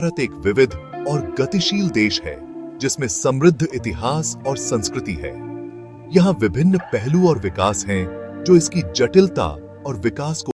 भारत एक विविध और गतिशील देश है जिसमें समृद्ध इतिहास और संस्कृति है। यहाँ विभिन्न पहलू और विकास हैं जो इसकी जटिलता और विकास को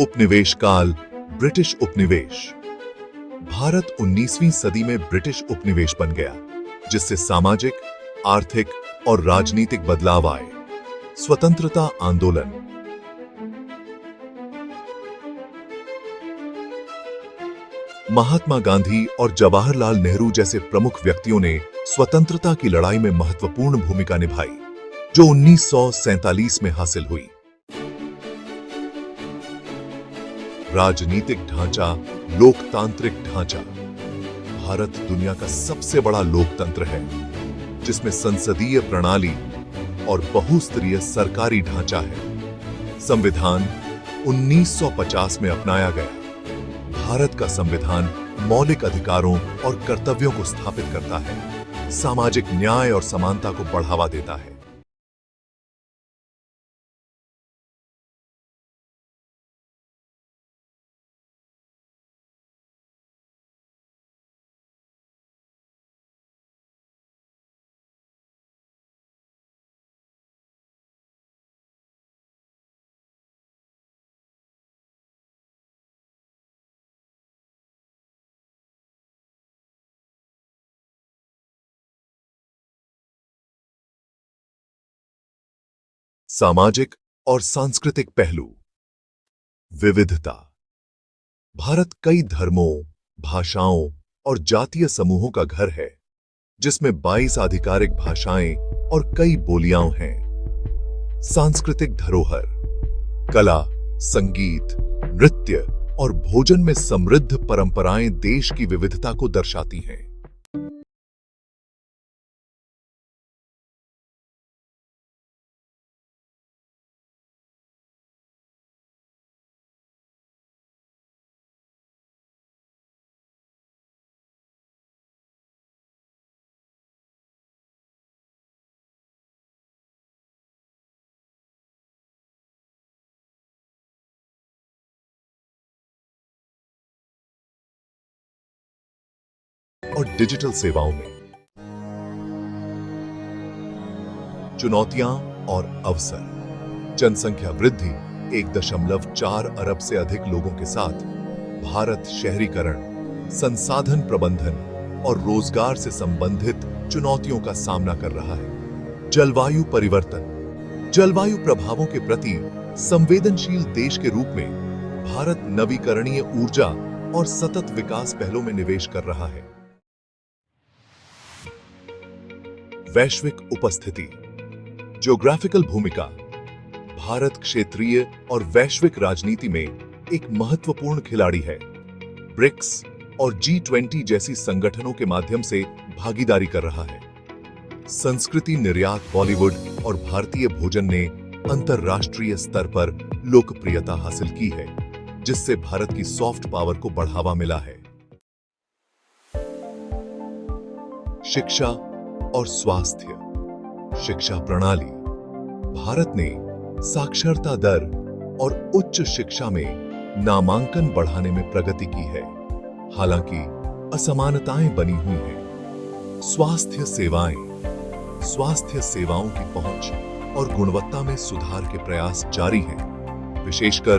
उपनिवेश काल, ब्रिटिश उपनिवेश। भारत 19वीं सदी में ब्रिटिश उपनिवेश बन गया, जिससे सामाजिक, आर्थिक और राजनीतिक बदलाव आए। स्वतंत्रता आंदोलन। महात्मा गांधी और जवाहरलाल नेहरू जैसे प्रमुख व्यक्तियों ने स्वतंत्रता की लड़ाई में महत्वपूर्ण भूमिका निभाई, जो 1947 में हासिल हुई। राजनीतिक ढांचा, लोकतांत्रिक ढांचा। भारत दुनिया का सबसे बड़ा लोकतंत्र है, जिसमें संसदीय प्रणाली और बहुस्तरीय सरकारी ढांचा है। संविधान 1950 में अपनाया गया। भारत का संविधान मौलिक अधिकारों और कर्तव्यों को स्थापित करता है, सामाजिक न्याय और समानता को बढ़ावा देता है। सामाजिक और सांस्कृतिक पहलू। विविधता। भारत कई धर्मों, भाषाओं और जातीय समूहों का घर है, जिसमें 22 आधिकारिक भाषाएं और कई बोलियां हैं। सांस्कृतिक धरोहर। कला, संगीत, नृत्य और भोजन में समृद्ध परंपराएं देश की विविधता को दर्शाती हैं। और डिजिटल सेवाओं में। चुनौतियां और अवसर। जनसंख्या वृद्धि, 1.4 अरब से अधिक लोगों के साथ भारत शहरीकरण, संसाधन प्रबंधन और रोजगार से संबंधित चुनौतियों का सामना कर रहा है। जलवायु परिवर्तन। जलवायु प्रभावों के प्रति संवेदनशील देश के रूप में भारत नवीकरणीय ऊर्जा और सतत विकास पहलों में निवेश कर रहा है। वैश्विक उपस्थिति। ज्योग्राफिकल भूमिका। भारत क्षेत्रीय और वैश्विक राजनीति में एक महत्वपूर्ण खिलाड़ी है। ब्रिक्स और G20 जैसी संगठनों के माध्यम से भागीदारी कर रहा है। संस्कृति निर्यात। बॉलीवुड और भारतीय भोजन ने अंतरराष्ट्रीय स्तर पर लोकप्रियता हासिल की है, जिससे भारत की सॉफ्ट पावर को बढ़ावा मिला है। शिक्षा और स्वास्थ्य। शिक्षा प्रणाली। भारत ने साक्षरता दर और उच्च शिक्षा में नामांकन बढ़ाने में प्रगति की है, हालांकि असमानताएं बनी हुई हैं। स्वास्थ्य सेवाएं। स्वास्थ्य सेवाओं की पहुंच और गुणवत्ता में सुधार के प्रयास जारी हैं, विशेषकर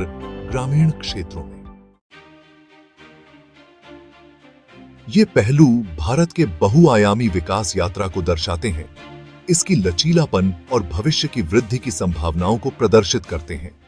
ग्रामीण क्षेत्रों में। ये पहलू भारत के बहुआयामी विकास यात्रा को दर्शाते हैं, इसकी लचीलापन और भविष्य की वृद्धि की संभावनाओं को प्रदर्शित करते हैं।